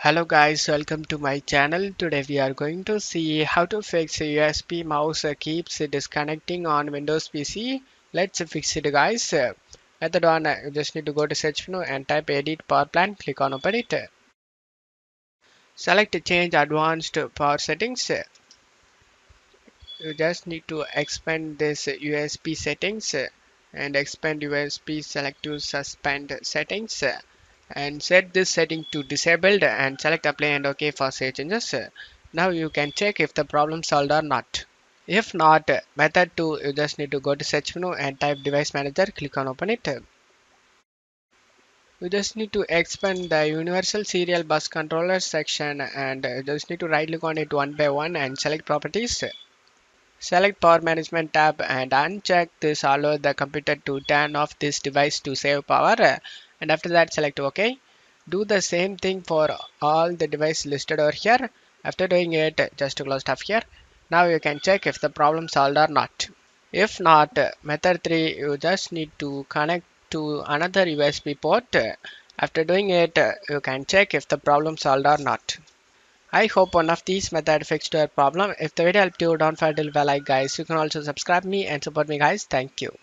Hello guys, welcome to my channel. Today we are going to see how to fix a USB mouse keeps disconnecting on Windows PC. Let's fix it guys. Method 1, you just need to go to search menu and type edit power plan, click on open it. Select change advanced power settings. You just need to expand this USB settings and expand USB selective suspend settings and set this setting to disabled and select apply and OK for save changes. Now you can check if the problem solved or not. If not, method 2, you just need to go to search menu and type device manager, click on open it. You just need to expand the universal serial bus controller section and just need to right click on it one by one and select properties. Select Power Management tab and uncheck this allow the computer to turn off this device to save power and after that select OK. Do the same thing for all the devices listed over here. After doing it, just to close stuff here. Now you can check if the problem solved or not. If not, method 3, you just need to connect to another USB port. After doing it, you can check if the problem solved or not. I hope one of these methods fixed your problem. If the video helped you, don't forget to leave a like guys. You can also subscribe me and support me guys. Thank you.